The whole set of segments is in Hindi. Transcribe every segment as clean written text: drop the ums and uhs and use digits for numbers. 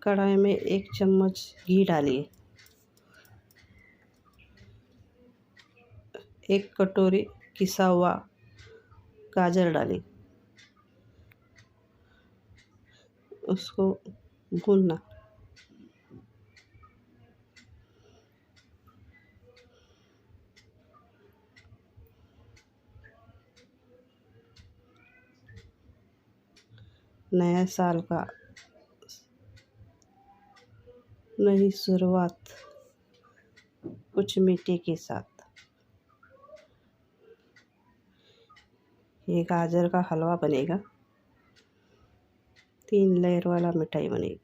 कढ़ाई में 1 चम्मच घी डालिए। 1 कटोरी पिसा हुआ गाजर डालिए। उसको भूनना। नया साल का नई शुरुआत कुछ मीठे के साथ। ये गाजर का हलवा बनेगा। 3 लेयर वाला मिठाई बनेगी।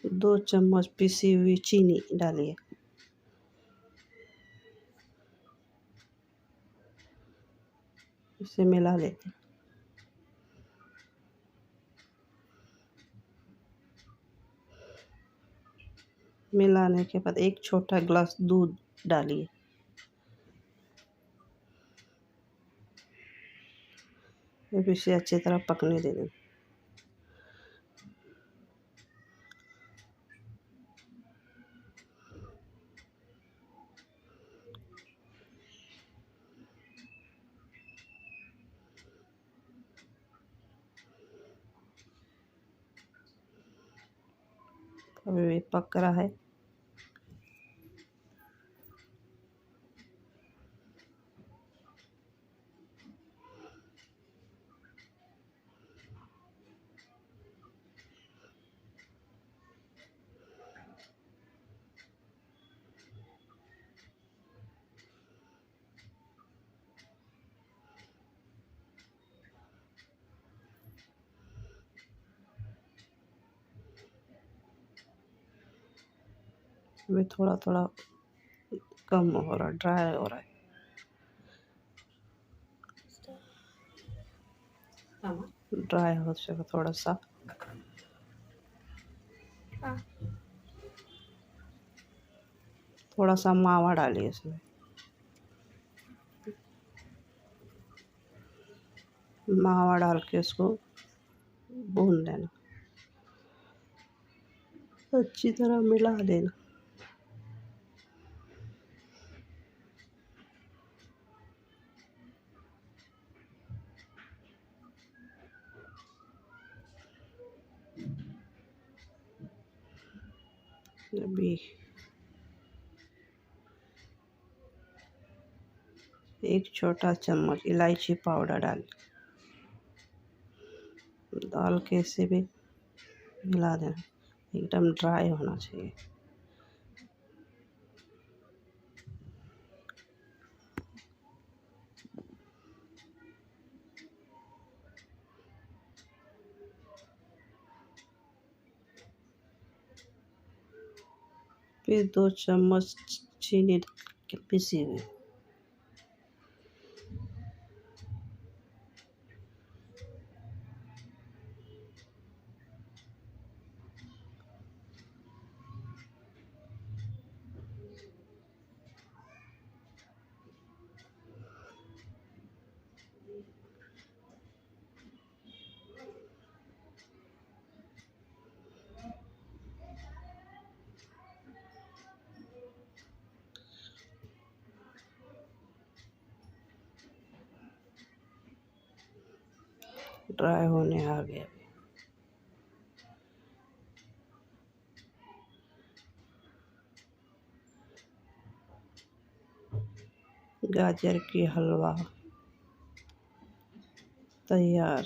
दो चम्मच पिसी हुई चीनी डालिए। इसे मिला लेते। मिलाने के बाद 1 छोटा गिलास दूध डालिए। फिर इसे अच्छी तरह पकने दे दें। अभी भी पक रहा है। अभी थोड़ा थोड़ा कम हो रहा, ड्राई हो रहा है। ड्राई हो चुका थोड़ा सा। थोड़ा सा मावा डालिए इसमें। मावा डाल के इसको भून लेना। अच्छी तरह मिला देना। अभी 1 छोटा चम्मच इलायची पाउडर डाल के इसे भी मिला देना। एकदम ड्राई होना चाहिए। फिर 2 चम्मच चीनी पिसी हुई। ड्राई होने आ गया। गाजर की हलवा तैयार।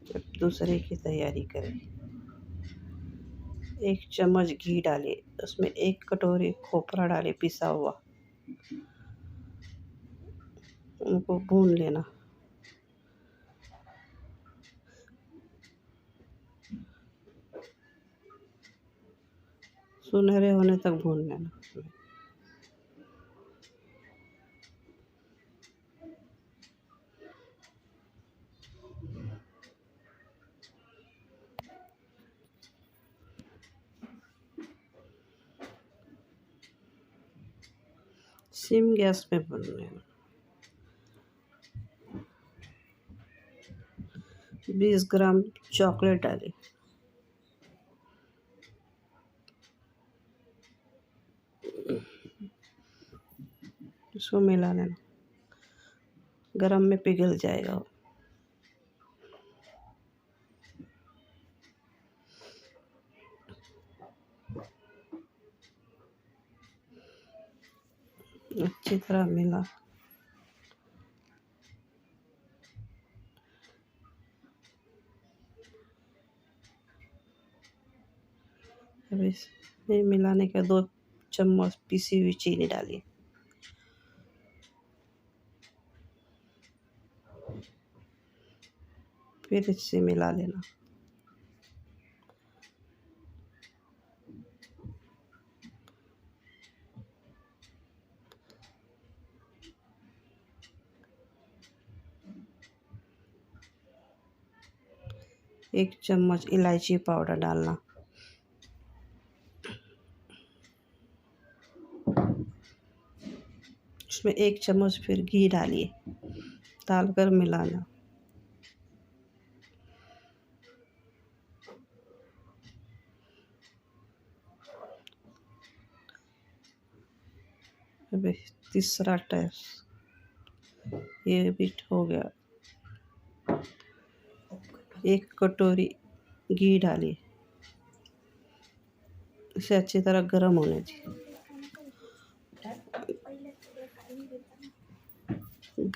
अब दूसरे की तैयारी करें। एक चम्मच घी डालिए, उसमें एक कटोरी खोपरा डालिए पिसा हुआ, उनको भून लेना। सुनहरे होने तक भून लेना। सिम गैस पे भून लेना। 20 ग्राम चॉकलेट डालिए। इसको मिला लेना, गरम में पिघल जाएगा। अच्छी तरह मिला। अब इसमें मिलाने के 2 चम्मच पिसी हुई चीनी डालिए। फिर इससे मिला लेना। एक चम्मच इलायची पाउडर डालना। उसमें 1 चम्मच फिर घी डालिए, डालकर मिलाना। अभी तीसरा टेस्ट ये भी हो गया। 1 कटोरी घी डालिए, इसे अच्छी तरह गर्म होने दीजिए।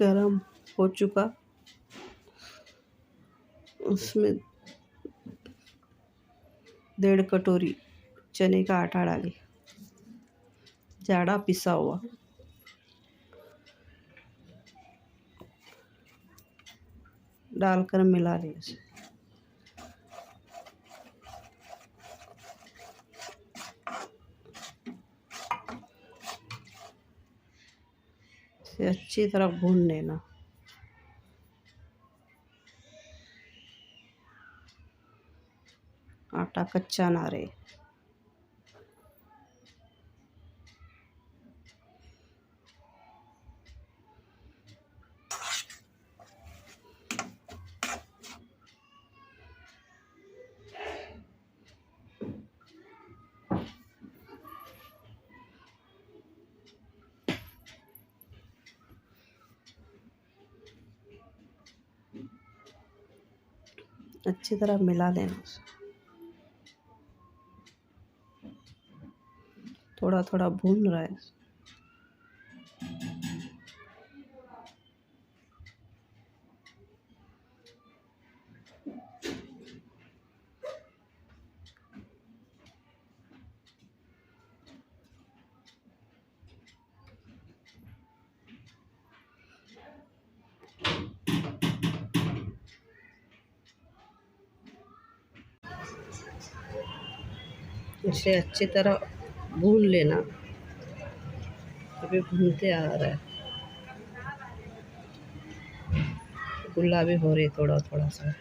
गरम हो चुका, उसमें 1.5 कटोरी चने का आटा डालिए, जाड़ा पिसा हुआ। डालकर मिला लीजिए। इसे अच्छी तरह भून लेना। आटा कच्चा ना रहे। अच्छी तरह मिला लेना। थोड़ा थोड़ा भून रहा है। इसे अच्छी तरह भून लेना। अभी भूनते आ रहा है, गुलाबी हो रही थोड़ा थोड़ा सा।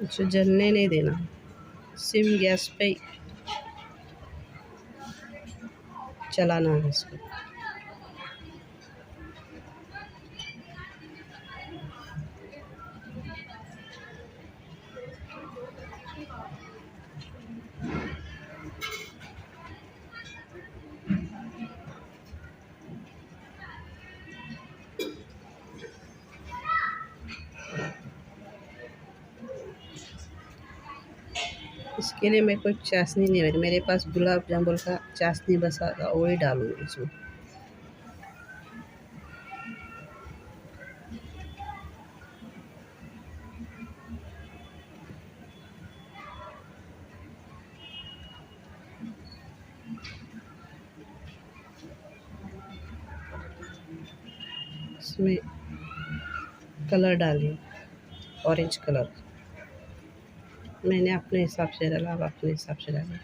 इसे जलने नहीं देना, सिम गैस पे चलाना है इसको। इसके लिए मेरे को चाशनी नहीं है, मेरे पास गुलाब जामुन का चाशनी बसा था, वही डालूंगी इसमें। इसमें कलर डालिए, ऑरेंज कलर। मैंने अपने हिसाब से डाला, आप अपने हिसाब से डालिए।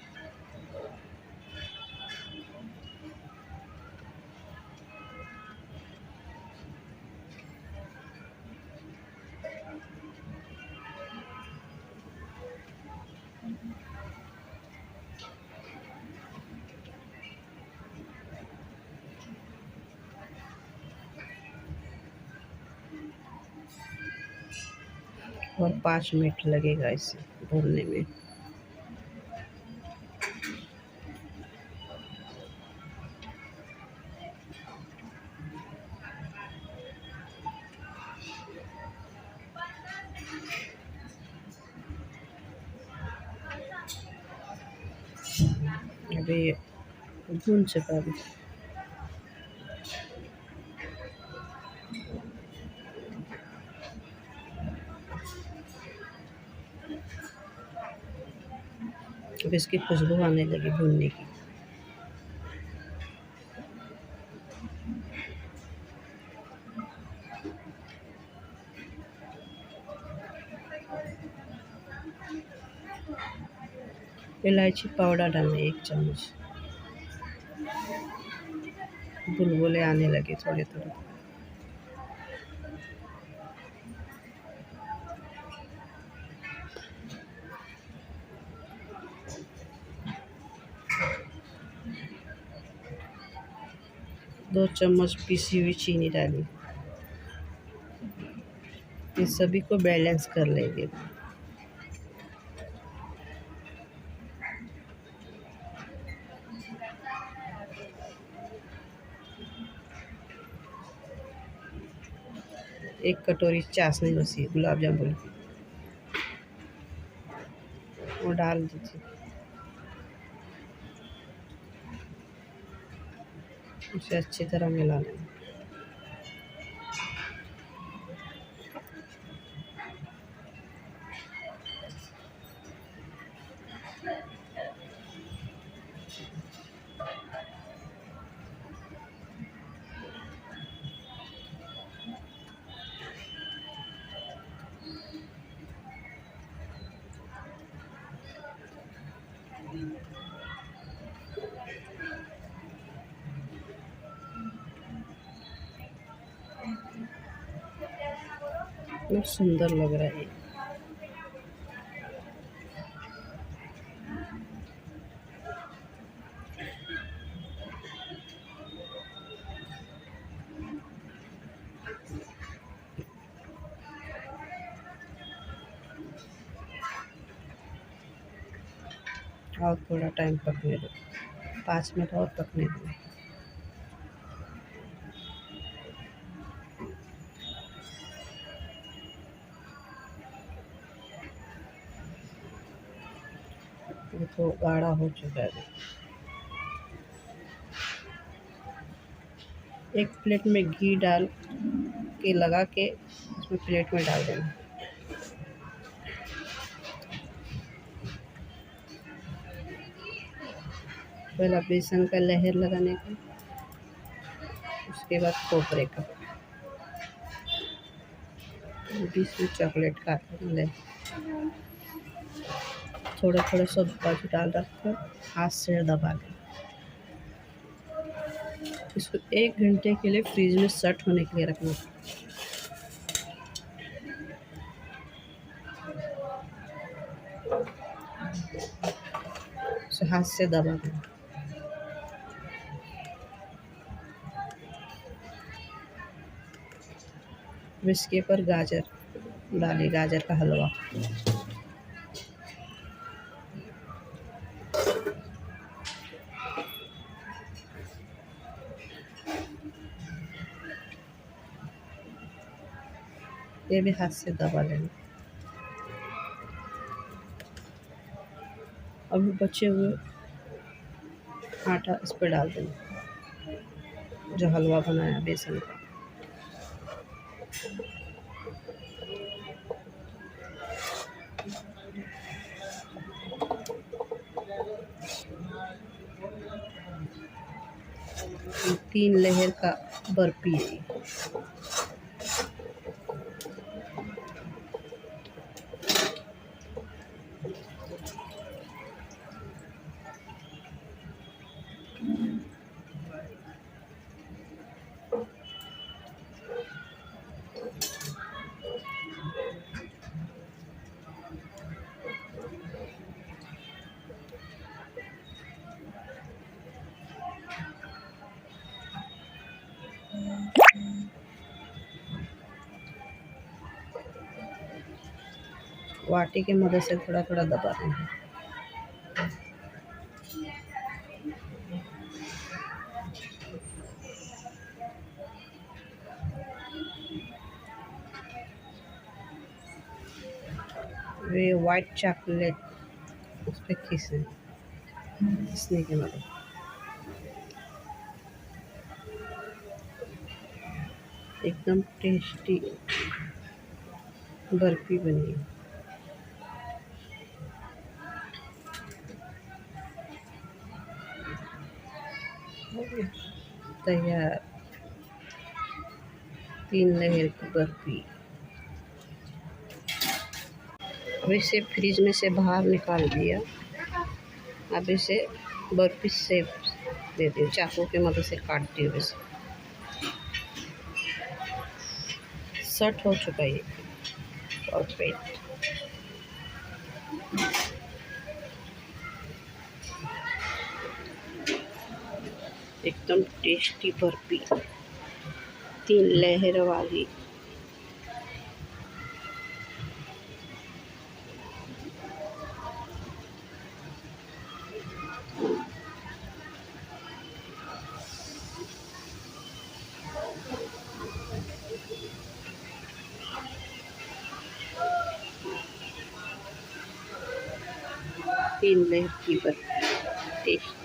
और 5 मिनट लगेगा इसे भूनने में। अभी भून चुका अभी। अब इसकी खुशबू आने लगी भूनने की। इलायची पाउडर डालें 1 चम्मच। बुलबुले आने लगे थोड़े थोड़े। दो चम्मच पिसी हुई चीनी डाली। इस सभी को बैलेंस कर लेंगे। एक कटोरी चाशनी बसी गुलाब जामुन की, वो डाल दीजिए। उसे अच्छी तरह मिला लें। बहुत सुंदर लग रहा है। और थोड़ा टाइम पकने दो, 5 मिनट और पकने दो। ये तो गाढ़ा हो चुका है। एक प्लेट में घी डाल के लगा के उसमें प्लेट में डाल देना। पहला बेसन का लहर लगाने का, उसके बाद खोपरे का, बीच में चॉकलेट का ले। थोड़े थोड़े सब बाजू डाल रखकर हाथ से दबा के इसको 1 घंटे के लिए फ्रीज में सेट होने के लिए रखना। उसे हाथ से दबा देना। इसके पर गाजर डालिए, गाजर का हलवा। ये भी हाथ से दबा लेना। अभी बचे हुए आटा इस पर डाल देना, जो हलवा बनाया बेसन का। तीन लेयर का बर्फी है। वाटी की मदद से थोड़ा थोड़ा दबाना है। वे वाइट चॉकलेट उस पर खींचने की मदद। एकदम टेस्टी बर्फी बनी है। तैयार 3 लेयर की बर्फी। अब इसे फ्रिज में से बाहर निकाल दिया। अब इसे बर्फी शेप दे दी, चाकू की मदद से काटती हूँ इसे। सेट हो चुका है परफेक्ट। एकदम टेस्टी बर्फी 3 लेयर वाली। तीन लेयर की बर्फी टेस्ट